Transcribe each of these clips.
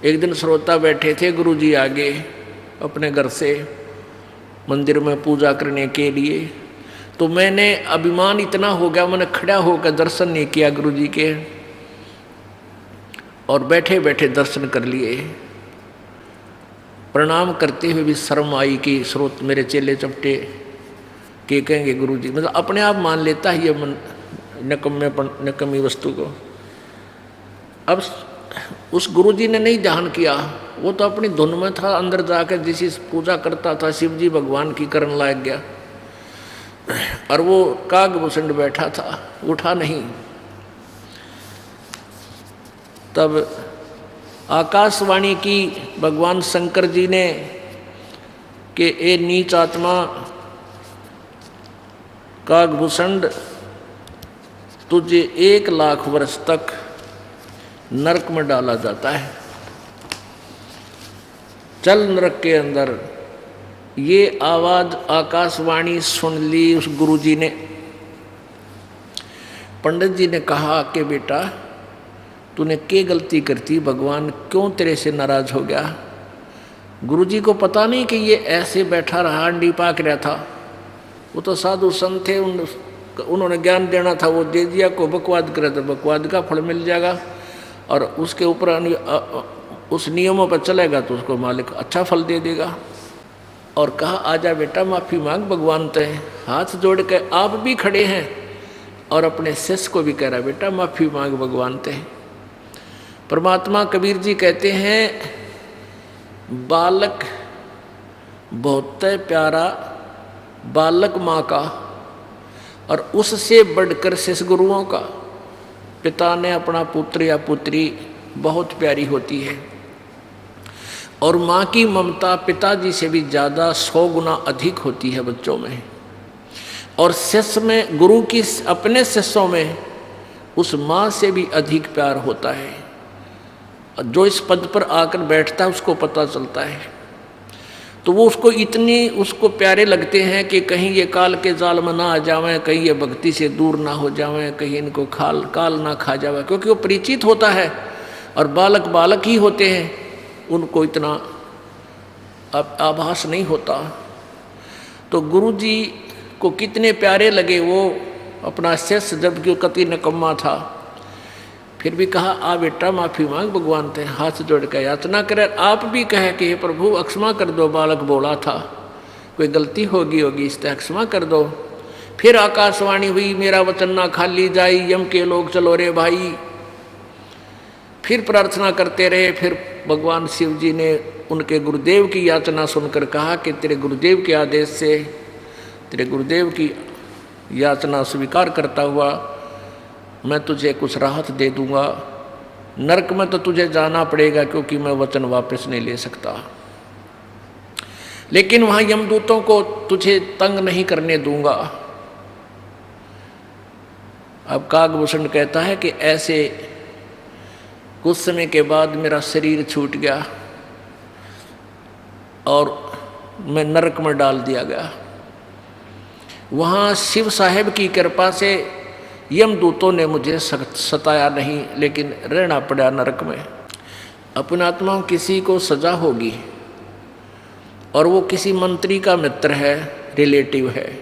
एक दिन श्रोता बैठे थे गुरु जी आगे अपने घर से मंदिर में पूजा करने के लिए, तो मैंने अभिमान इतना हो गया, मैंने खड़ा होकर दर्शन नहीं किया गुरु जी के, और बैठे बैठे दर्शन कर लिए। प्रणाम करते हुए भी शर्म आई कि स्रोत मेरे चेले चपटे के कहेंगे गुरु जी, मतलब अपने आप मान लेता है ये नकम्मी वस्तु को। अब उस गुरु जी ने नहीं ध्यान किया, वो तो अपनी धुन में था, अंदर जाकर जिसी पूजा करता था शिव जी भगवान की करने लग गया, और वो कागभूषण बैठा था, उठा नहीं। तब आकाशवाणी की भगवान शंकर जी ने कि ए नीच आत्मा कागभूषण, तुझे 1 लाख वर्ष तक नरक में डाला जाता है, चल नरक के अंदर। ये आवाज आकाशवाणी सुन ली उस गुरुजी ने। पंडित जी ने कहा कि बेटा तूने क्या गलती करती, भगवान क्यों तेरे से नाराज हो गया। गुरुजी को पता नहीं कि ये ऐसे बैठा रहा, अंडी पाक रहा था। वो तो साधु संत थे, उन्होंने ज्ञान देना था, वो दे दिया। को बकवाद करे तो बकवाद का फल मिल जाएगा, और उसके ऊपर उस नियमों पर चलेगा तो उसको मालिक अच्छा फल दे देगा। और कहा आजा बेटा माफ़ी मांग, भगवान ते हाथ जोड़ के आप भी खड़े हैं, और अपने शिष्य को भी कह रहा बेटा माफ़ी मांग भगवान ते। परमात्मा कबीर जी कहते हैं बालक बहुत प्यारा बालक माँ का, और उससे बढ़कर शिष्य गुरुओं का। पिता ने अपना पुत्र या पुत्री बहुत प्यारी होती है, और माँ की ममता पिताजी से भी ज़्यादा 100 गुना अधिक होती है बच्चों में। और शिष्य में गुरु की अपने शिष्यों में उस माँ से भी अधिक प्यार होता है। जो इस पद पर आकर बैठता है उसको पता चलता है। तो वो उसको इतनी उसको प्यारे लगते हैं कि कहीं ये काल के जाल में ना आ जावें, कहीं ये भक्ति से दूर ना हो जावें, कहीं इनको काल ना खा जावे, क्योंकि वो परिचित होता है। और बालक बालक ही होते हैं, उनको इतना आभास नहीं होता। तो गुरु जी को कितने प्यारे लगे वो अपना शिष्य, जबकि कति निकम्मा था, फिर भी कहा आ बेटा माफ़ी मांग भगवान थे, हाथ जोड़ कर याचना करे। आप भी कहे कि हे प्रभु अक्षमा कर दो, बालक बोला था, कोई गलती होगी इससे क्षमा कर दो। फिर आकाशवाणी हुई मेरा वचन ना खाली जाई, यम के लोग चलो रे भाई। फिर प्रार्थना करते रहे। फिर भगवान शिव जी ने उनके गुरुदेव की याचना सुनकर कहा कि तेरे गुरुदेव के आदेश से, तेरे गुरुदेव की याचना स्वीकार करता हुआ मैं तुझे कुछ राहत दे दूंगा। नरक में तो तुझे जाना पड़ेगा, क्योंकि मैं वचन वापस नहीं ले सकता, लेकिन वहां यमदूतों को तुझे तंग नहीं करने दूंगा। अब कागभूषण कहता है कि ऐसे कुछ समय के बाद मेरा शरीर छूट गया और मैं नरक में डाल दिया गया। वहाँ शिव साहेब की कृपा से यमदूतों ने मुझे सताया नहीं, लेकिन रहना पड़ा नरक में। अपने आत्मा किसी को सजा होगी और वो किसी मंत्री का मित्र है, रिलेटिव है,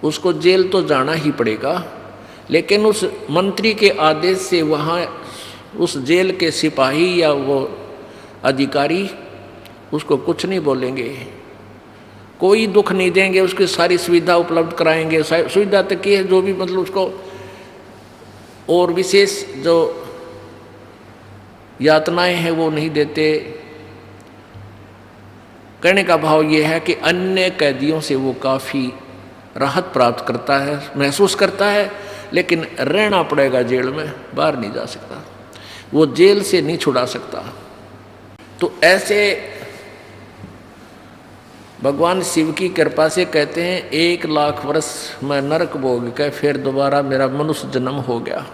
उसको जेल तो जाना ही पड़ेगा। लेकिन उस मंत्री के आदेश से वहाँ उस जेल के सिपाही या वो अधिकारी उसको कुछ नहीं बोलेंगे, कोई दुख नहीं देंगे, उसकी सारी सुविधा उपलब्ध कराएंगे। सुविधा तक की है जो भी, मतलब उसको और विशेष जो यातनाएं हैं वो नहीं देते। कहने का भाव ये है कि अन्य कैदियों से वो काफ़ी राहत प्राप्त करता है, महसूस करता है, लेकिन रहना पड़ेगा जेल में, बाहर नहीं जा सकता, वो जेल से नहीं छुड़ा सकता। तो ऐसे भगवान शिव की कृपा से कहते हैं 1 लाख वर्ष मैं नरक भोग के फिर दोबारा मेरा मनुष्य जन्म हो गया।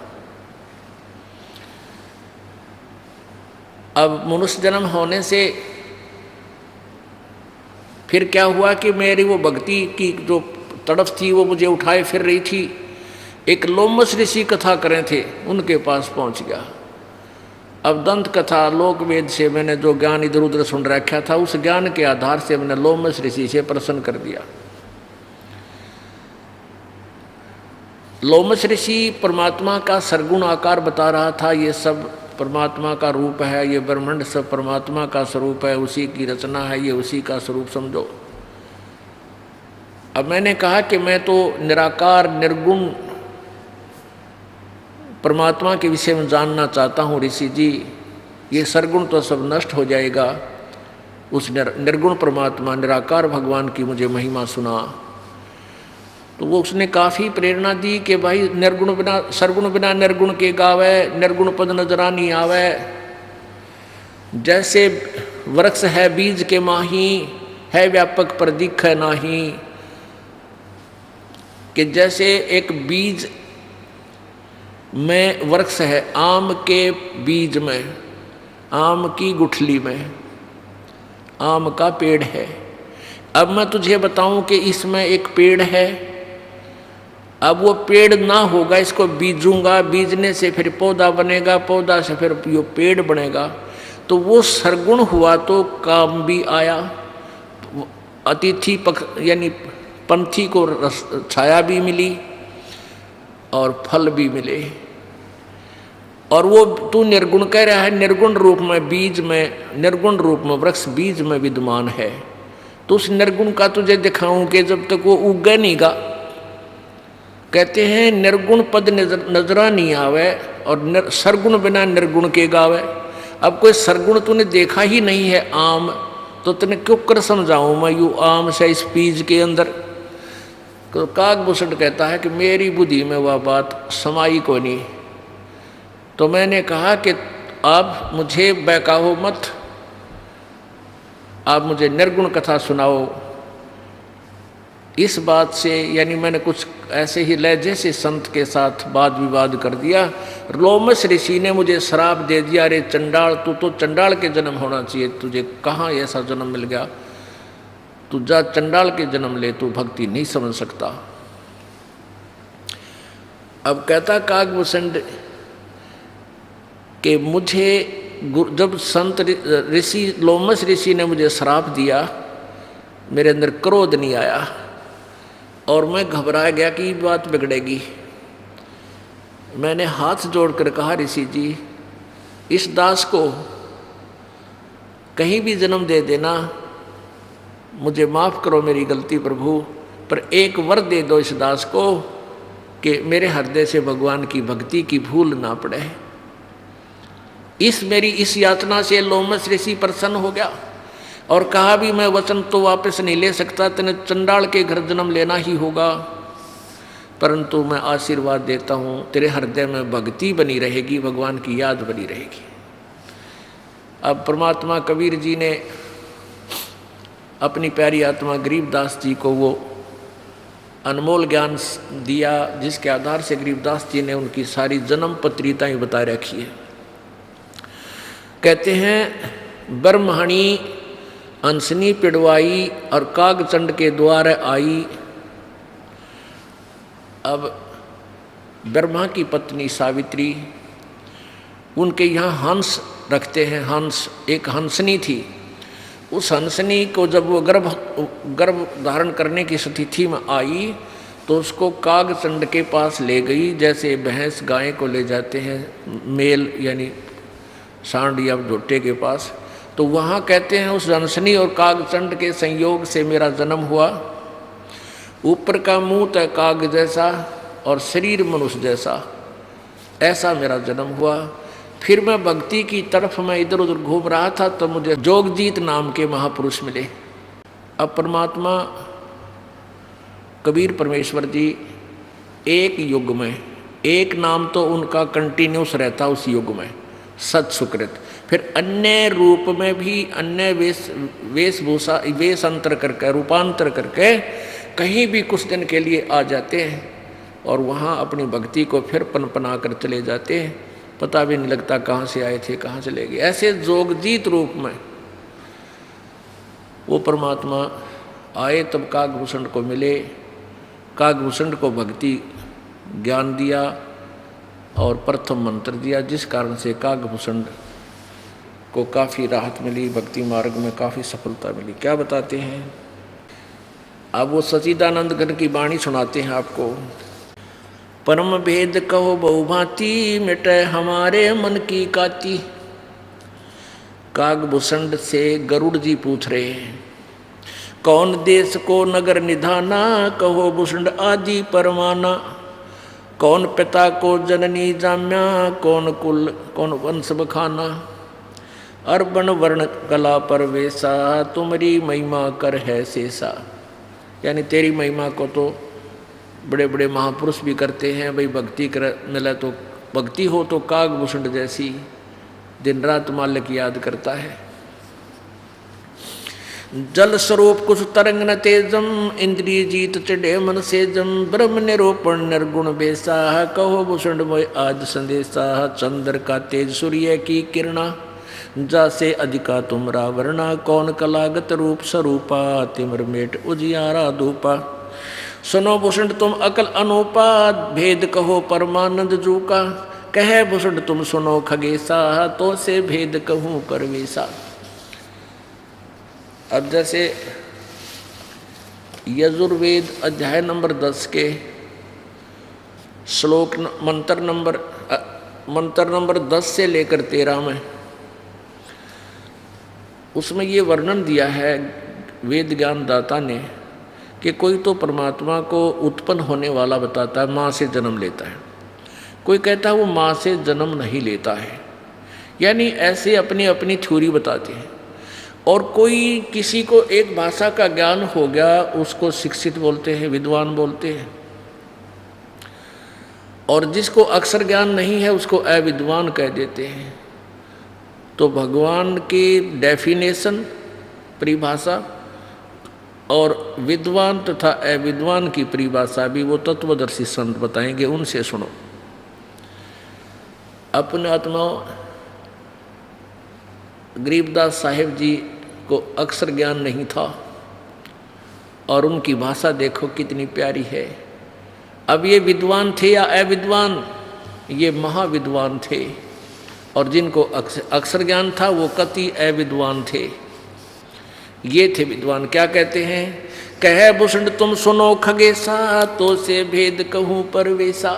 अब मनुष्य जन्म होने से फिर क्या हुआ कि मेरी वो भक्ति की जो तड़फ थी वो मुझे उठाए फिर रही थी। एक लोमस ऋषि कथा करें थे, उनके पास पहुंच गया। अब दंत कथा लोक वेद से मैंने जो ज्ञान इधर उधर सुन रखा था, उस ज्ञान के आधार से मैंने लोमस ऋषि से प्रश्न कर दिया। लोमस ऋषि परमात्मा का सरगुण आकार बता रहा था, ये सब परमात्मा का रूप है, ये ब्रह्मांड सब परमात्मा का स्वरूप है, उसी की रचना है, ये उसी का स्वरूप समझो। अब मैंने कहा कि मैं तो निराकार निर्गुण परमात्मा के विषय में जानना चाहता हूँ ऋषि जी, ये सरगुण तो सब नष्ट हो जाएगा, उस निर्गुण परमात्मा निराकार भगवान की मुझे महिमा सुना। तो वो उसने काफ़ी प्रेरणा दी कि भाई निर्गुण बिना सरगुण बिना निर्गुण के गावे, निर्गुण पद नजरानी आवे। जैसे वृक्ष है बीज के माही, है व्यापक पर दिखे नाही, कि जैसे एक बीज में वृक्ष है, आम के बीज में, आम की गुठली में आम का पेड़ है। अब मैं तुझे बताऊं कि इसमें एक पेड़ है, अब वो पेड़ ना होगा, इसको बीजूंगा, बीजने से फिर पौधा बनेगा, पौधा से फिर ये पेड़ बनेगा। तो वो सरगुण हुआ तो काम भी आया, अतिथि पक्ष यानी पंथी को छाया भी मिली और फल भी मिले। और वो तू निर्गुण कह रहा है, निर्गुण रूप में बीज में, निर्गुण रूप में वृक्ष बीज में विद्यमान है, तो उस निर्गुण का तुझे दिखाऊं कि जब तक वो उगे नहीं गा। कहते हैं निर्गुण पद नजरा नहीं आवे और सरगुण बिना निर्गुण के गावे। अब कोई सरगुण तूने देखा ही नहीं है आम, तो तूने क्यों कर समझाऊं मैं यू आम से इस बीज के अंदर। तो काकभूषण कहता है कि मेरी बुद्धि में वह बात समाई को नहीं। तो मैंने कहा कि आप मुझे बहकाओ मत, आप मुझे निर्गुण कथा सुनाओ। इस बात से यानी मैंने कुछ ऐसे ही लहजे से संत के साथ वाद विवाद कर दिया। लोमस ऋषि ने मुझे श्राप दे दिया, अरे चंडाल, तू तो चंडाल के जन्म होना चाहिए, तुझे कहाँ ऐसा जन्म मिल गया, तू जा चंडाल के जन्म ले, तू भक्ति नहीं समझ सकता। अब कहता काकभूषण कि मुझे जब संत ऋषि लोमस ऋषि ने मुझे श्राप दिया, मेरे अंदर क्रोध नहीं आया और मैं घबरा गया कि बात बिगड़ेगी। मैंने हाथ जोड़कर कहा, ऋषि जी इस दास को कहीं भी जन्म दे देना, मुझे माफ़ करो मेरी गलती प्रभु, पर एक वर दे दो इस दास को कि मेरे हृदय से भगवान की भक्ति की भूल ना पड़े। इस मेरी इस यातना से लोमस ऋषि प्रसन्न हो गया और कहा भी मैं वचन तो वापस नहीं ले सकता, तेने चंडाल के घर जन्म लेना ही होगा, परंतु मैं आशीर्वाद देता हूँ तेरे हृदय में भक्ति बनी रहेगी, भगवान की याद बनी रहेगी। अब परमात्मा कबीर जी ने अपनी प्यारी आत्मा गरीबदास जी को वो अनमोल ज्ञान दिया, जिसके आधार से गरीबदास जी ने उनकी सारी जन्म पत्रिताएं बता रखी है। कहते हैं ब्रह्मणी अंसनी पिड़वाई और कागचंड के द्वार आई। अब ब्रह्मा की पत्नी सावित्री, उनके यहाँ हंस रखते हैं, हंस एक हंसनी थी। उस हंसनी को जब वो गर्भ धारण करने की स्थिति में आई तो उसको कागचंड के पास ले गई, जैसे भैंस गाय को ले जाते हैं मेल यानी सांड या झोटे के पास। तो वहाँ कहते हैं उस हंसनी और कागचंड के संयोग से मेरा जन्म हुआ। ऊपर का मुंह तो काग जैसा और शरीर मनुष्य जैसा, ऐसा मेरा जन्म हुआ। फिर मैं भक्ति की तरफ मैं इधर उधर घूम रहा था तो मुझे जोगजीत नाम के महापुरुष मिले। अब परमात्मा कबीर परमेश्वर जी एक युग में, एक नाम तो उनका कंटिन्यूस रहता उस युग में, सत सुकृत। फिर अन्य रूप में भी अन्य वेशभूषा वेशांतर करके रूपांतर करके कहीं भी कुछ दिन के लिए आ जाते हैं और वहाँ अपनी भक्ति को फिर पनपना कर चले जाते हैं, पता भी नहीं लगता कहाँ से आए थे कहाँ चले गए। ऐसे जोगजीत रूप में वो परमात्मा आए, तब काकभूषण को मिले, काकभूषण को भक्ति ज्ञान दिया और प्रथम मंत्र दिया, जिस कारण से काकभूषण को काफ़ी राहत मिली, भक्ति मार्ग में काफ़ी सफलता मिली। क्या बताते हैं? अब वो सच्चिदानंद घन की वाणी सुनाते हैं आपको। परम भेद कहो बहुभांति, मिटे हमारे मन की काती। कागभूषण से गरुड़ जी पूछ रहे हैं, कौन देश को नगर निधाना, कहो भूषण आदि परमाना। कौन पिता को जननी जाम्या, कौन कुल कौन वंश बखाना। अर्बन वर्ण कला परवेशा, तुम्हारी महिमा कर है शेषा। यानी तेरी महिमा को तो बड़े बड़े महापुरुष भी करते हैं। भाई भक्ति कर मिला तो भक्ति हो तो कागभूषण जैसी दिन रात मालिक याद करता है। जल स्वरूप कुछ तरंग न तेजम, इंद्रिय जीत चढ़े मन से जम। ब्रह्म निरूपण निर्गुण बेसा, कहो भूषण मोय आज संदेशा। चंद्र का तेज सूर्य की किरणा, जासे अधिका तुमरा वर्णा। कौन कलागत रूप स्वरूपा, तिमर मेट उजियारा धूपा। सुनो भूषण तुम अकल अनूपा, भेद कहो परमानंद जू का। कहे भूषण तुम सुनो खगेसा, तो से भेद कहूँ परवेशा। अब जैसे यजुर्वेद अध्याय नंबर 10 के श्लोक मंत्र नंबर 10 से लेकर 13 में, उसमें ये वर्णन दिया है वेद ज्ञान दाता ने कि कोई तो परमात्मा को उत्पन्न होने वाला बताता है, माँ से जन्म लेता है। कोई कहता है वो माँ से जन्म नहीं लेता है, यानी ऐसे अपनी अपनी थ्योरी बताते हैं। और कोई किसी को एक भाषा का ज्ञान हो गया, उसको शिक्षित बोलते हैं, विद्वान बोलते हैं। और जिसको अक्षर ज्ञान नहीं है उसको अविद्वान कह देते हैं। तो भगवान की डेफिनेशन, परिभाषा और विद्वान तथा अविद्वान की परिभाषा भी वो तत्वदर्शी संत बताएंगे, उनसे सुनो। अपने आत्माओं, गरीबदास साहिब जी को अक्षर ज्ञान नहीं था और उनकी भाषा देखो कितनी प्यारी है। अब ये विद्वान थे या अविद्वान? ये महाविद्वान थे। और जिनको अक्षर ज्ञान था वो कति अविद्वान थे। ये थे विद्वान। क्या कहते हैं? कहे भूषण तुम सुनो खगेसा, तो से भेद कहूँ परवेशा।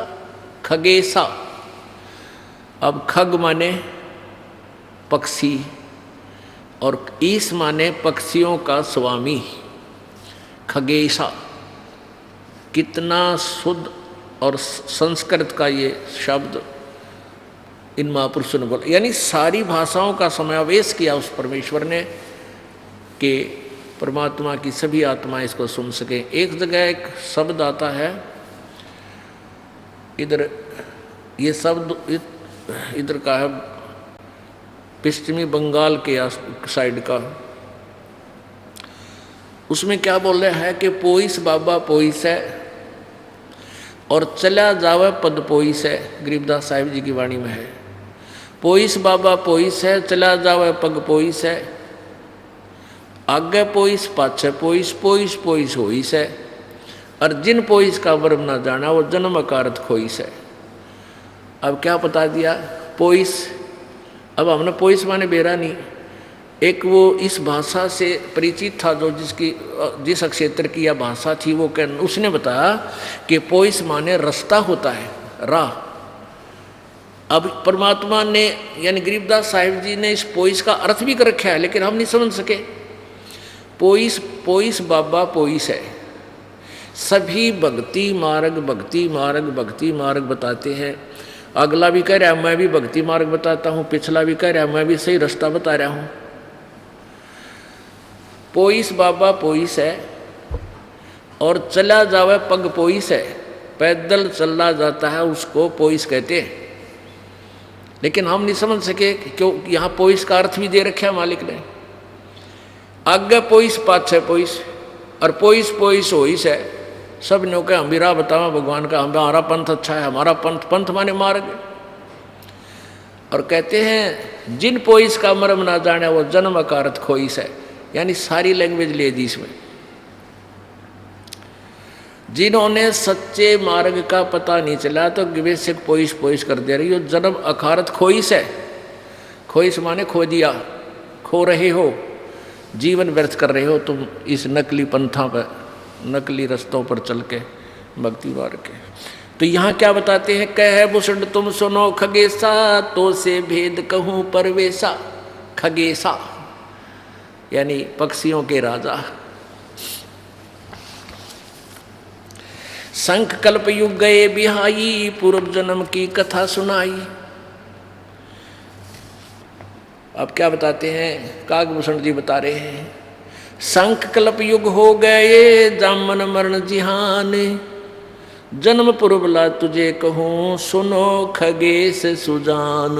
खगेसा, अब खग माने पक्षी और ईस माने पक्षियों का स्वामी। खगेशा, कितना शुद्ध और संस्कृत का ये शब्द इन महापुरुषों ने बोला। यानी सारी भाषाओं का समावेश किया उस परमेश्वर ने कि परमात्मा की सभी आत्माएं इसको सुन सकें। एक जगह एक शब्द आता है, इधर ये शब्द इधर का है, पश्चिमी बंगाल के साइड का। उसमें क्या बोल रहा है कि पोइस बाबा पोइस है और चला जावे पद पोइस है। गरीबदास साहिब जी की वाणी में है, पोइस बाबा पोइस है, चला जावे पग पोइस है। आगे पोइस पाछे पोइस, पोइस पोइस होइस है। और जिन पोइस का वर्म ना जाना, वो जन्म अकारत खोइस है। अब क्या बता दिया? पोइस। अब हमने पोइस माने बेरा नहीं, एक वो इस भाषा से परिचित था जो जिस क्षेत्र की यह भाषा थी, वो उसने बताया कि पोइस माने रास्ता होता है, राह। अब परमात्मा ने यानी गरीबदास साहिब जी ने इस पोइस का अर्थ भी कर रखा है, लेकिन हम नहीं समझ सके। पोइस पोइस बाबा पोइस है। सभी भक्ति मार्ग भक्ति मार्ग भक्ति मार्ग बताते हैं। अगला भी कह रहा है मैं भी भक्ति मार्ग बताता हूँ, पिछला भी कह रहा है मैं भी सही रास्ता बता रहा हूँ। पोइस बाबा पोइस है और चला जावे पग पोइस है। पैदल चला जाता है उसको पोइस कहते हैं। लेकिन हम नहीं समझ सके क्यों यहाँ पोइस का अर्थ भी दे रखा है मालिक ने। आगे पोइस पाछे पोइस और पोइस पोइस होइस है। सब ने कहा हम भी राह बतावा भगवान का, हमारा पंथ अच्छा है, हमारा पंथ, पंथ माने मार्ग। और कहते हैं जिन पोइस का मर्म ना जाने वो जन्म अकारत खोइस है। यानी सारी लैंग्वेज ले दी इसमें। जिन्होंने सच्चे मार्ग का पता नहीं चला तो बेसिक पोइस पोइस कर दे रही हो, जन्म अकारत खोइस है। खोइस माने खो दिया, खो रहे हो, जीवन व्यर्थ कर रहे हो तुम इस नकली पंथा पर, नकली रस्तों पर चल के भक्ति मार्ग के। तो यहाँ क्या बताते हैं, कह भूषण तुम सुनो खगेसा, तो से भेद कहूँ परवेसा। खगेसा यानी पक्षियों के राजा। शंख कल्प युग गए बिहाई, पूर्व जन्म की कथा सुनाई। अब क्या बताते हैं, कागभूषण जी बता रहे हैं, शंख कल्प युग हो गए जामन मरण जिहान, जन्म पूर्वला तुझे कहूँ सुनो खगेश सुजान।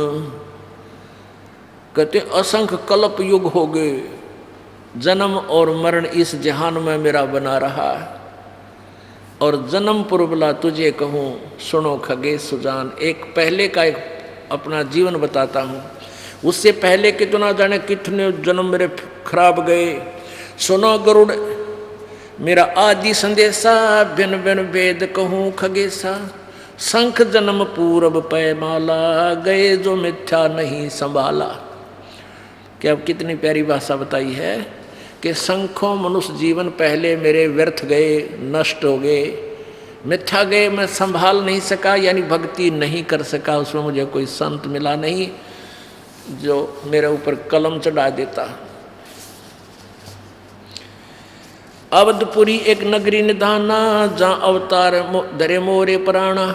कहते असंख्य कल्प युग हो गए, जन्म और मरण इस जहान में मेरा बना रहा, और जन्म पूर्वला तुझे कहूँ सुनो खगेश सुजान। एक पहले का एक अपना जीवन बताता हूँ, उससे पहले के तो ना जाने कितने जन्म मेरे खराब गए। सुनो गरुड़ मेरा आदि संदेशा, बिन बिन भेद कहूँ खगेसा। शंख जन्म पूरब पैमाला, गए जो मिथ्या नहीं संभाला। क्या अब कितनी प्यारी भाषा बताई है कि शंखों मनुष्य जीवन पहले मेरे व्यर्थ गए, नष्ट हो गए, मिथ्या गए, मैं संभाल नहीं सका, यानी भक्ति नहीं कर सका, उसमें मुझे कोई संत मिला नहीं जो मेरे ऊपर कलम चढ़ा देता। अवधपुरी एक नगरी निधाना, जहाँ अवतार धरे मोरे प्राणा।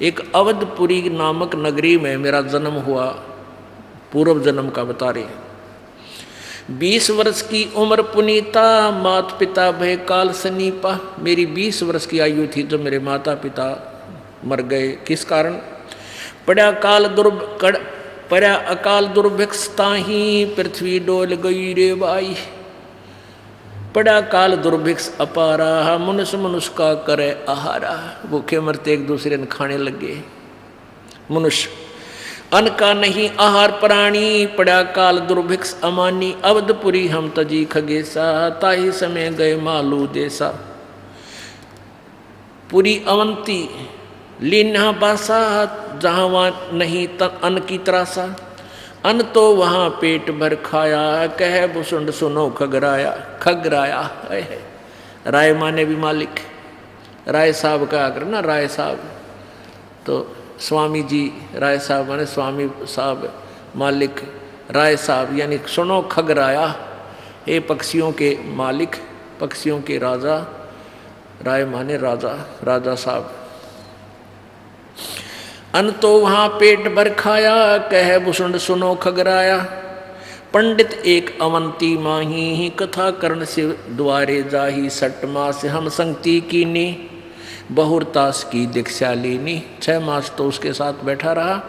एक अवधपुरी नामक नगरी में मेरा जन्म हुआ, पूर्व जन्म का बता रहे। 20 वर्ष की उम्र पुनीता, माता पिता भय काल सनीपा। मेरी 20 वर्ष की आयु थी जब मेरे माता पिता मर गए। किस कारण? पड़ा अकाल दुर्भिक्ष ताही, पृथ्वी डोल गई रे बाई। पड़ा काल दुर्भिक्ष अपारा, मनुष्य मनुष्य का करे आहारा। भूखे मरते एक दूसरे ने खाने लगे मनुष्य। अन्न का नहीं आहार प्राणी, पड़ा काल दुर्भिक्ष अमानी। अवधपुरी हम तजी खगेसा, ताही समय गए मालू देसा। पुरी अवंती लीना बासा, जहाँ वहाँ नहीं अन्न की त्रासा। अन्न तो वहाँ पेट भर खाया, कह भूषण सुनो खगराया। खगराया राय माने भी मालिक, राय साहब का आकर ना, राय साहब तो स्वामी जी, राय साहब माने स्वामी साहब, मालिक राय साहब, यानी सुनो खगराया, ये पक्षियों के मालिक, पक्षियों के राजा। राय माने राजा, राजा साहब। अन्न तो वहाँ पेट भर खाया, कह भूषण सुनो खगराया। पंडित एक अवंती माही, कथा कर्ण से द्वारे जाही। 6 मास हम संगति कीनी, बहुरतास की दीक्षा लेनी। 6 मास तो उसके साथ बैठा रहा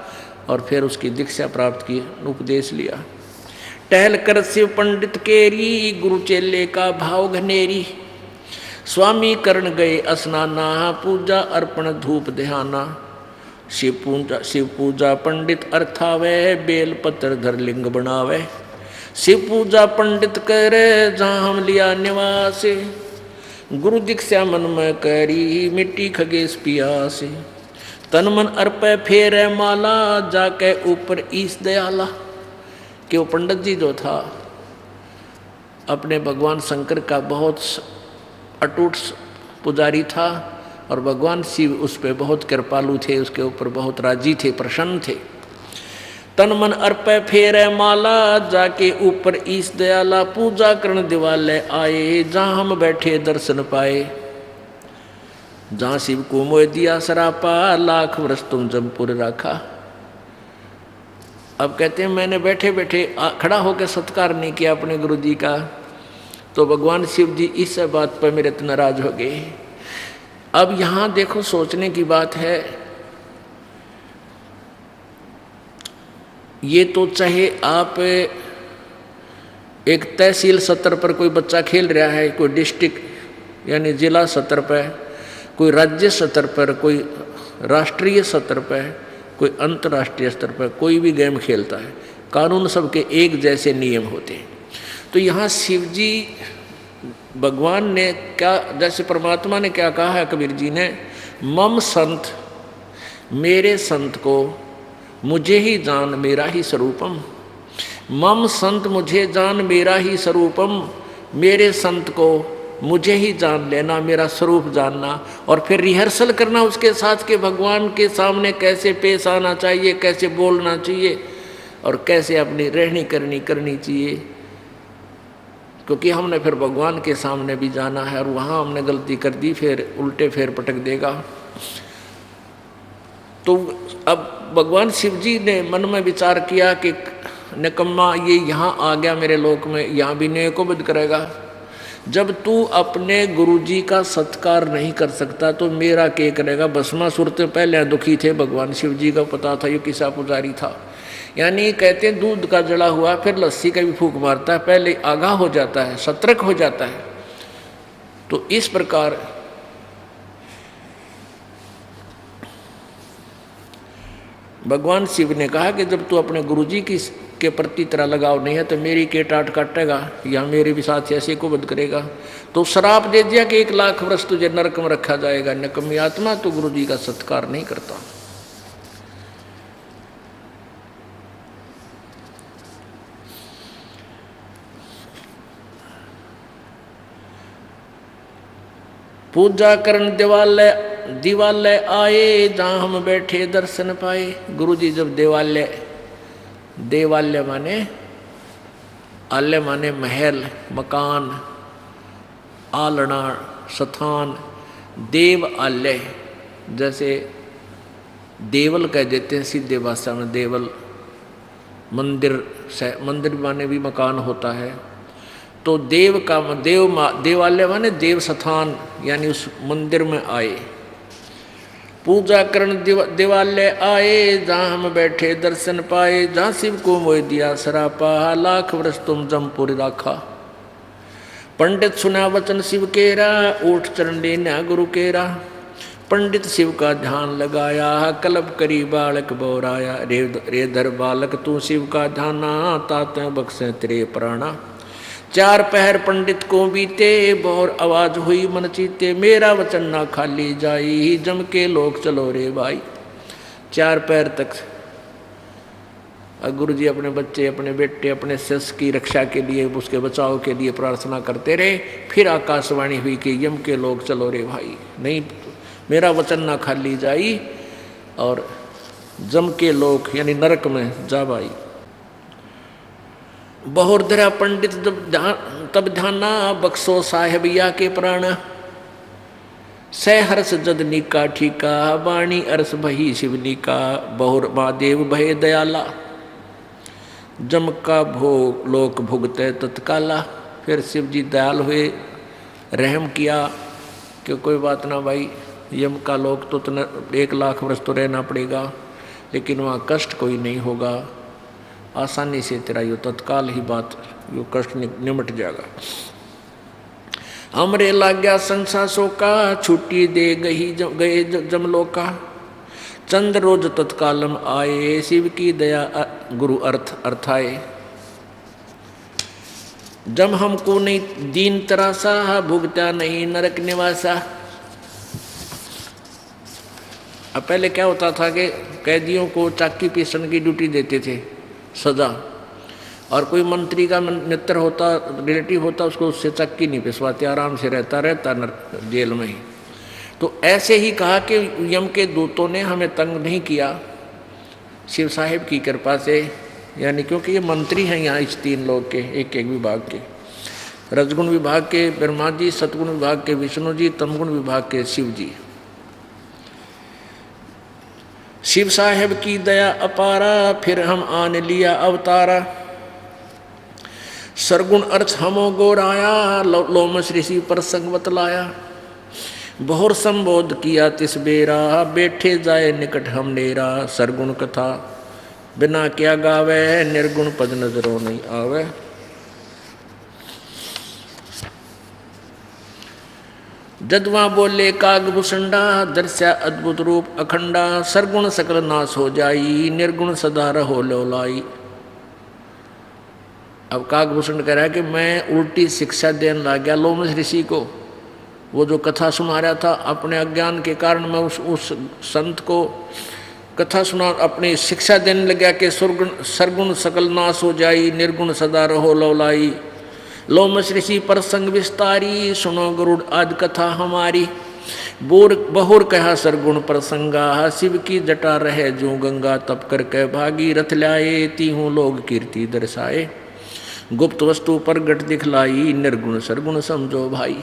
और फिर उसकी दीक्षा प्राप्त की, उपदेश लिया। टहल कर शिव पंडित केरी, गुरु चेले का भाव घनेरी। स्वामी कर्ण गए स्नाना, पूजा अर्पण धूप ध्याना। शिव पूजा पंडित अर्थावे, बेल पत्र धर लिंग बनावे। शिव पूजा पंडित करे, जहाँ हम लिया निवास। गुरु दीक्षा मन में करी, मिट्टी खगेश पियासे। तन मन अर्पय फेर माला, जाके ऊपर ईश दयाला। कि वो पंडित जी जो था अपने भगवान शंकर का बहुत अटूट पुजारी था, और भगवान शिव उस पर बहुत कृपालु थे, उसके ऊपर बहुत राजी थे, प्रसन्न थे। तन मन अर्पय फेर माला, जाके ऊपर ईश दयाला। पूजा करण दिवालय आए, जहाँ हम बैठे दर्शन पाए। जहाँ शिव को मोह दिया सरापा, लाख वर्ष तुम जमपुर रखा। अब कहते हैं मैंने बैठे बैठे खड़ा होकर सत्कार नहीं किया अपने गुरु जी का, तो भगवान शिव जी इस बात पर मेरे तो नाराज हो गए। अब यहाँ देखो सोचने की बात है, ये तो चाहे आप एक तहसील स्तर पर कोई बच्चा खेल रहा है, कोई डिस्ट्रिक्ट यानी जिला स्तर पर, कोई राज्य स्तर पर, कोई राष्ट्रीय स्तर पर, कोई अंतर्राष्ट्रीय स्तर पर, कोई भी गेम खेलता है, कानून सबके एक जैसे नियम होते हैं। तो यहाँ शिव जी भगवान ने क्या, जैसे परमात्मा ने क्या कहा है कबीर जी ने, मम संत, मेरे संत को मुझे ही जान मेरा ही स्वरूपम। मम संत मुझे जान मेरा ही स्वरूपम, मेरे संत को मुझे ही जान लेना, मेरा स्वरूप जानना, और फिर रिहर्सल करना उसके साथ के भगवान के सामने कैसे पेश आना चाहिए, कैसे बोलना चाहिए और कैसे अपनी रहनी करनी चाहिए। क्योंकि हमने फिर भगवान के सामने भी जाना है और वहाँ हमने गलती कर दी फिर उल्टे फेर पटक देगा। तो अब भगवान शिव जी ने मन में विचार किया कि निकम्मा ये यहाँ आ गया मेरे लोक में, यहाँ भी न्याय को बद करेगा। जब तू अपने गुरुजी का सत्कार नहीं कर सकता तो मेरा क्या करेगा। भस्मासुर तो पहले दुखी थे, भगवान शिव जी का पता था ये किसा पुजारी था। यानी कहते हैं दूध का जला हुआ फिर लस्सी का भी फूंक मारता है, पहले आगाह हो जाता है, सतर्क हो जाता है। तो इस प्रकार भगवान शिव ने कहा कि जब तू अपने गुरुजी की के प्रति तेरा लगाव नहीं है तो मेरी के टाट काटेगा या मेरे भी साथ ऐसे को बंद करेगा। तो श्राप दे दिया कि 1 लाख वर्ष तुझे नरक में रखा जाएगा। निकम्मी आत्मा, तो गुरुजी का सत्कार नहीं करता। पूजा करन दिवालय आए, जहाँ हम बैठे दर्शन पाए। गुरुजी जब देवालय माने आलय माने महल, मकान, आलना, स्थान, देव आलय जैसे देवल कह देते हैं सीधे भाषा में। देवल मंदिर माने भी मकान होता है। तो देवालय माने देव स्थान, यानी उस मंदिर में आए। पूजा करण दिवालय आए, जहाँ हम बैठे दर्शन पाए। जहाँ शिव को मोह दिया सरापा, 1 लाख वर्ष तुम जमपुर राखा। पंडित सुना वचन शिव केरा, ऊठ चरण लेना गुरु केरा। पंडित शिव का ध्यान लगाया, कल्प करी बालक बोराया। रे धर बालक तू शिव का ध्याना, ताते बख्शे तेरे प्राणा। 4 पहर पंडित को बीते, बहुत आवाज हुई मन चीते। मेरा वचन ना खाली जाई, जम के लोग चलो रे भाई। 4 पहर तक गुरु जी अपने बच्चे, अपने बेटे, अपने शिष्य की रक्षा के लिए, उसके बचाव के लिए प्रार्थना करते रहे। फिर आकाशवाणी हुई कि यम के लोग चलो रे भाई, नहीं मेरा वचन ना खाली जाई और जम के लोग यानी नरक में जा भाई। बहुर धरा पंडित तब ध्याना, बख्शो साहेबिया के प्राण। सहर्ष जदनी का ठीका, वाणी अरस भही शिवनी का। बहुर महादेव भय दयाला, जम का भोग लोक भुगते तत्काला। फिर शिव जी दयाल हुए, रहम किया कि कोई बात ना भाई, यम का लोक तो 1 लाख वर्ष तो रहना पड़ेगा, लेकिन वहाँ कष्ट कोई नहीं होगा। आसानी से तेरा यो तत्काल ही बात यो कष्ट निमट जाएगा। हमरे लाग गया संसासों का, छुट्टी दे गए जमलोका। चंद्र रोज तत्कालम आए, शिव की दया गुरु अर्थाए। जब हमको नहीं दीन तरासा, भुगता नहीं नरक निवासा। अब पहले क्या होता था कि कैदियों को चाकी पीसने की ड्यूटी देते थे सजा, और कोई मंत्री का मित्र होता, रिलेटिव होता, उसको उससे चक्की नहीं पिसवाते, आराम से रहता जेल में ही। तो ऐसे ही कहा कि यम के दूतों ने हमें तंग नहीं किया शिव साहिब की कृपा से, यानी क्योंकि ये मंत्री हैं यहाँ इस 3 लोग के, एक विभाग के, रजगुण विभाग के ब्रह्मा जी, सतगुण विभाग के विष्णु जी, तमगुण विभाग के शिव जी। शिव साहेब की दया अपारा, फिर हम आने लिया अवतारा। सरगुण अर्थ हमो गोराया, लोमस ऋषि पर संग बतलाया। बहुर संबोध किया तिस बेरा, बैठे जाए निकट हम नेरा। सरगुण कथा बिना क्या गावे, निर्गुण पद नजरों नहीं आवे। जदवा बोले कागभूषंडा, दर्शा अद्भुत रूप अखंडा। सरगुण सकल नाश हो जाई, निर्गुण सदा रहो लोलाई। अब कागभूषण कह रहा है कि मैं उल्टी शिक्षा देने लग गया लोमस ऋषि को। वो जो कथा सुना रहा था, अपने अज्ञान के कारण मैं उस संत को कथा सुना, अपनी शिक्षा देने लगा कि सरगुण सकल नाश हो जाई, निर्गुण सदा रहो लौलाई। लोमस ऋषि प्रसंग विस्तारी, सुनो गरुड़ आदि कथा हमारी। बहुर कहा सरगुण प्रसंगा, शिव की जटा रहे जो गंगा, तप कर के भागी रथ लाए, तीहूं लोग कीर्ति दर्शाए। गुप्त वस्तु प्रगट दिखलाई, निर्गुण सरगुण समझो भाई।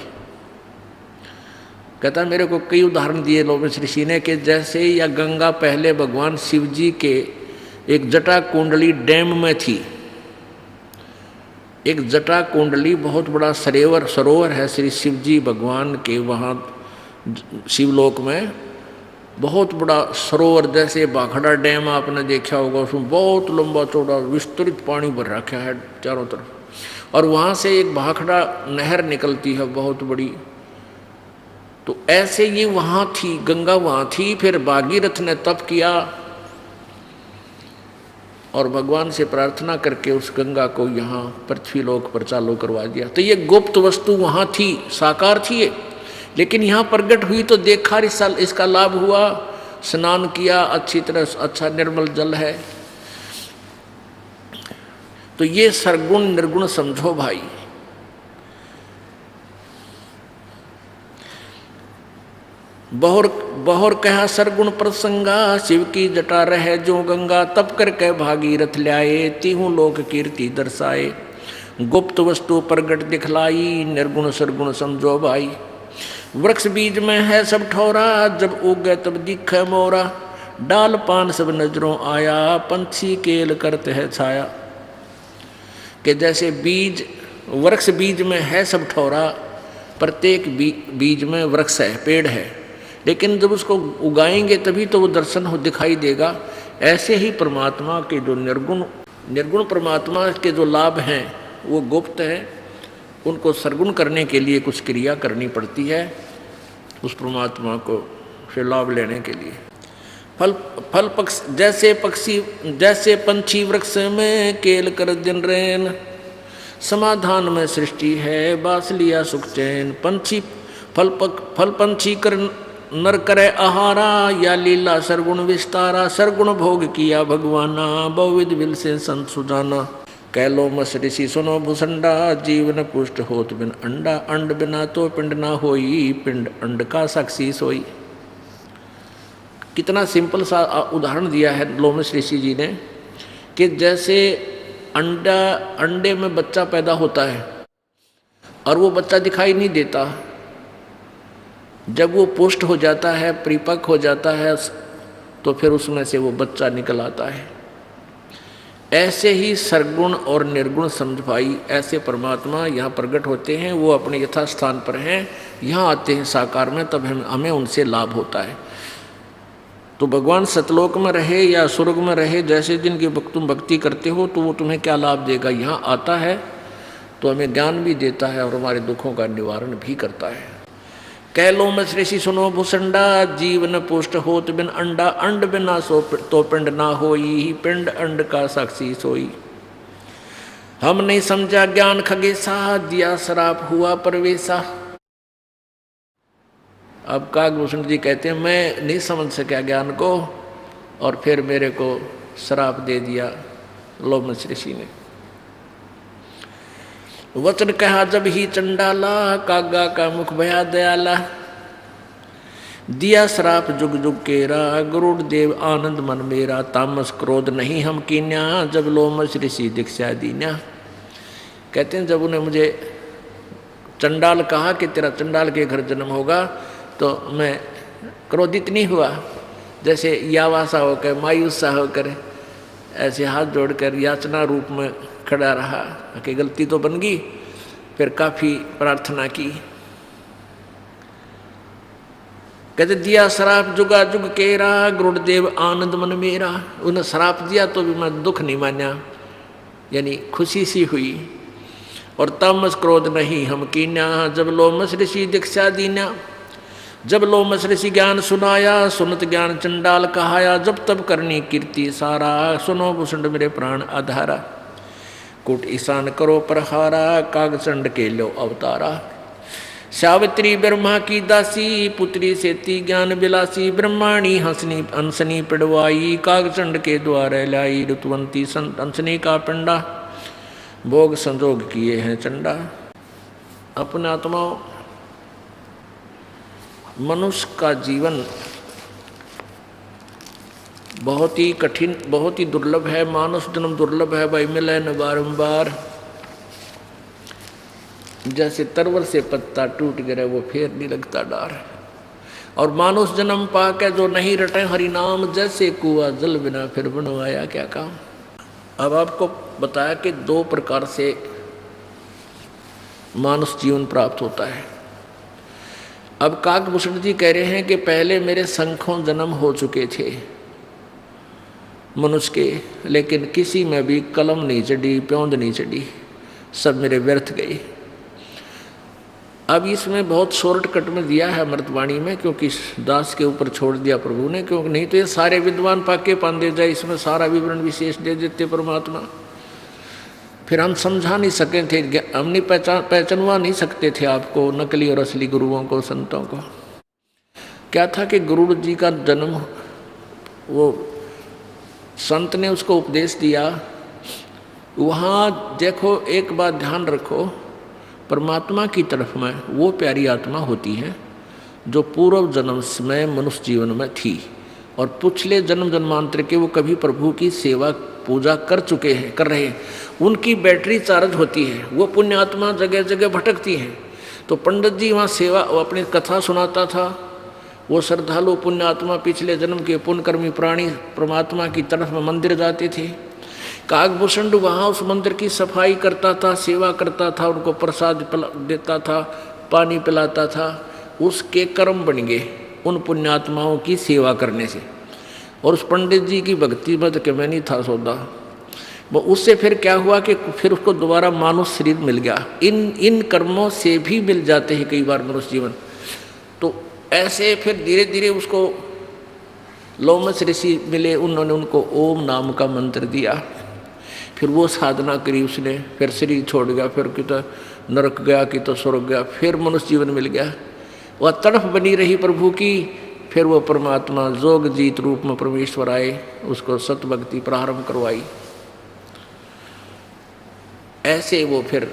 कहता मेरे को कई उदाहरण दिए लोमस ऋषि ने कि जैसे या गंगा पहले भगवान शिव जी के एक जटा कुंडली डैम में थी। एक जटा कुंडली बहुत बड़ा सरोवर है श्री शिव जी भगवान के, वहाँ शिवलोक में बहुत बड़ा सरोवर, जैसे भाखड़ा डैम आपने देखा होगा, उसमें बहुत लंबा चौड़ा विस्तृत पानी भर रखा है चारों तरफ, और वहाँ से एक भाखड़ा नहर निकलती है बहुत बड़ी। तो ऐसे ये वहाँ थी, गंगा वहाँ थी। फिर भागीरथ ने तप किया और भगवान से प्रार्थना करके उस गंगा को यहाँ पृथ्वी लोक पर चालू करवा दिया। तो ये गुप्त वस्तु वहाँ थी, साकार थी ये, लेकिन यहाँ प्रकट हुई तो देखा, इसका लाभ हुआ, स्नान किया अच्छी तरह, अच्छा निर्मल जल है। तो ये सरगुण निर्गुण समझो भाई। बहुर कहा सरगुण प्रसंगा, शिव की जटा रहे जो गंगा, तप करके भागीरथ ल्याए, तीहूं लोक कीर्ति दर्शाए। गुप्त वस्तु प्रगट दिखलाई, निर्गुण सरगुण समझो भाई। वृक्ष बीज में है सब ठोरा, जब उगे तब दिखे मोरा, डाल पान सब नजरों आया, पंछी केल करते है छाया। कि जैसे बीज, वृक्ष बीज में है सब ठोरा, प्रत्येक बीज में वृक्ष है, पेड़ है, लेकिन जब उसको उगाएंगे तभी तो वो दर्शन हो दिखाई देगा। ऐसे ही परमात्मा के जो निर्गुण परमात्मा के जो लाभ हैं वो गुप्त हैं, उनको सरगुण करने के लिए कुछ क्रिया करनी पड़ती है उस परमात्मा को से लाभ लेने के लिए। फल पक्ष जैसे पंछी वृक्ष में केल कर दिन रैन, समाधान में सृष्टि है बास लिया सुख चैन। फल पंछी कर नर करे आहारा, या लीला सरगुण विस्तारा, सरगुण भोग किया भगवाना, बहुविध विल से संत सुजाना। कैलो मस ऋषि सुनो भूसंडा, जीवन पुष्ट होत बिन अंडा, अंड बिना तो पिंड ना होई, पिंड अंड का साक्षी सोई। कितना सिंपल सा उदाहरण दिया है लोमस ऋषि जी ने कि जैसे अंडे में बच्चा पैदा होता है और वो बच्चा दिखाई नहीं देता, जब वो पुष्ट हो जाता है, परिपक्व हो जाता है, तो फिर उसमें से वो बच्चा निकल आता है। ऐसे ही सरगुण और निर्गुण समझ भाई, ऐसे परमात्मा यहाँ प्रकट होते हैं, वो अपने यथा स्थान पर हैं, यहाँ आते हैं साकार में, तब हमें उनसे लाभ होता है। तो भगवान सतलोक में रहे या स्वर्ग में रहे, जैसे दिन की तुम भक्ति करते हो तो वो तुम्हें क्या लाभ देगा। यहाँ आता है तो हमें ज्ञान भी देता है और हमारे दुखों का निवारण भी करता है। कैलो मस ऋषि सुनो भूसंडा, जीवन पुष्ट होत बिन अंडा, अंड बिना सो तो पिंड ना होई, पिंड अंड का साक्षी सोई। हम नहीं समझा ज्ञान खगेसा, दिया श्राप हुआ परवेसा। अब कागभूषण जी कहते हैं मैं नहीं समझ सका ज्ञान को और फिर मेरे को श्राप दे दिया लोमस ऋषि ने। वचन कहा जब ही चंडाला, कागा का मुख भया दयाला, दिया श्राप जुग जुग केरा, गरुड़ देव आनंद मन मेरा, तामस क्रोध नहीं हम कीन्या, जब लोमस ऋषि दीक्षा दीन्या। कहते हैं जब उन्हें मुझे चंडाल कहा कि तेरा चंडाल के घर जन्म होगा तो मैं क्रोधित नहीं हुआ, जैसे यावा सा होकर मायूस सा होकर ऐसे हाथ जोड़कर याचना रूप में खड़ा रहा कि गलती तो बन गई, फिर काफ़ी प्रार्थना की। कहते दिया श्राप जुगा जुग केरा, गुरुदेव आनंद मन मेरा। उन्हें श्राप दिया तो भी मैं दुख नहीं माना, यानी खुशी सी हुई। और तामस क्रोध नहीं हम कीन्या, जब लोमस ऋषि दीक्षा दीन्या। जब लोमस ऋषि ज्ञान सुनाया, सुनत ज्ञान चंडाल कहाया, जब तब करनी कीर्ति सारा, सुनो भूषण मेरे प्राण आधारा। कुट ईशान करो प्रहारा, कागचंड के लो अवतारा। सावित्री ब्रह्मा की दासी, पुत्री सेती ज्ञान बिलासी, ब्रह्माणी हंसनी हंसनी पिड़वाई, कागचंड के द्वारे लाई, ऋतुवंती हंसनी का पिंडा, भोग संजोग किए हैं चंडा। अपने आत्माओं, मनुष्य का जीवन बहुत ही कठिन, बहुत ही दुर्लभ है। मानुष जन्म दुर्लभ है भाई, मिले न बारंबार। जैसे तरवर से पत्ता टूट गिरे वो फिर नहीं लगता डार। और मानुष जन्म पाके जो नहीं रटे हरि नाम, जैसे कुआ जल बिना फिर बनवाया क्या काम। अब आपको बताया कि 2 प्रकार से मानुष जीवन प्राप्त होता है। अब काकभूषण जी कह रहे हैं कि पहले मेरे संख्यों जन्म हो चुके थे मनुष्य के, लेकिन किसी में भी कलम नहीं चढ़ी, प्योंद नहीं चढ़ी, सब मेरे व्यर्थ गए। अब इसमें बहुत शॉर्टकट में दिया है अमृतवाणी में, क्योंकि दास के ऊपर छोड़ दिया प्रभु ने, क्योंकि नहीं तो ये सारे विद्वान पाके पांदे जाए, इसमें सारा विवरण विशेष दे देते परमात्मा, फिर हम समझा नहीं सके थे, हम नहीं पहचानवा नहीं सकते थे आपको, नकली और असली गुरुओं को, संतों को। क्या था कि गुरु जी का जन्म, वो संत ने उसको उपदेश दिया। वहाँ देखो, एक बात ध्यान रखो, परमात्मा की तरफ में वो प्यारी आत्मा होती है जो पूर्व जन्म में मनुष्य जीवन में थी, और पिछले जन्म जन्मांतर के वो कभी प्रभु की सेवा पूजा कर चुके हैं, कर रहे हैं, उनकी बैटरी चार्ज होती है। वो पुण्य आत्मा जगह जगह भटकती है। तो पंडित जी वहाँ सेवा, वो अपनी कथा सुनाता था, वो श्रद्धालु पुण्य आत्मा पिछले जन्म के पुण्यकर्मी प्राणी परमात्मा की तरफ में मंदिर जाते थे। काकभूषण वहाँ उस मंदिर की सफाई करता था, सेवा करता था, उनको प्रसाद देता था, पानी पिलाता था। उसके कर्म बन गए उन पुण्यात्माओं की सेवा करने से। और उस पंडित जी की भक्ति मत के मैं नहीं था सौदा, वो उससे फिर क्या हुआ कि फिर उसको दोबारा मानव शरीर मिल गया। इन कर्मों से भी मिल जाते हैं कई बार मनुष्य जीवन। तो ऐसे फिर धीरे धीरे उसको लोमस ऋषि मिले, उन्होंने उनको ओम नाम का मंत्र दिया। फिर वो साधना करी उसने, फिर शरीर छोड़ गया, फिर कि तो नरक गया, कि तो स्वर्ग गया, फिर मनुष्य जीवन मिल गया। वह तड़फ बनी रही प्रभु की। फिर वो परमात्मा जोग जीत रूप में परमेश्वर आए, उसको सतभक्ति प्रारंभ करवाई। ऐसे वो फिर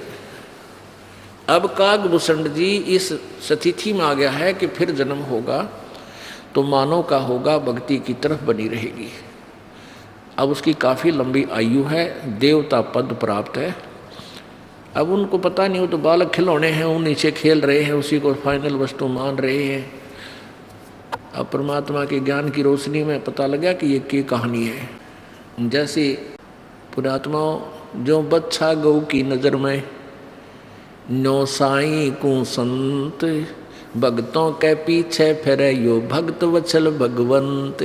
अब काकभूषण जी इस स्थिति में आ गया है कि फिर जन्म होगा तो मानव का होगा, भक्ति की तरफ बनी रहेगी। अब उसकी काफ़ी लंबी आयु है, देवता पद प्राप्त है। अब उनको पता नहीं, वो तो बालक खिलौने हैं, वो नीचे खेल रहे हैं, उसी को फाइनल वस्तु मान रहे हैं। अब परमात्मा के ज्ञान की रोशनी में पता लगा कि ये क्या कहानी है। जैसे पुरात्माओं, जो बच्चा गौ की नज़र में, नो साई को संत, भक्तों के पीछे फिरे यो भक्त वत्सल भगवंत।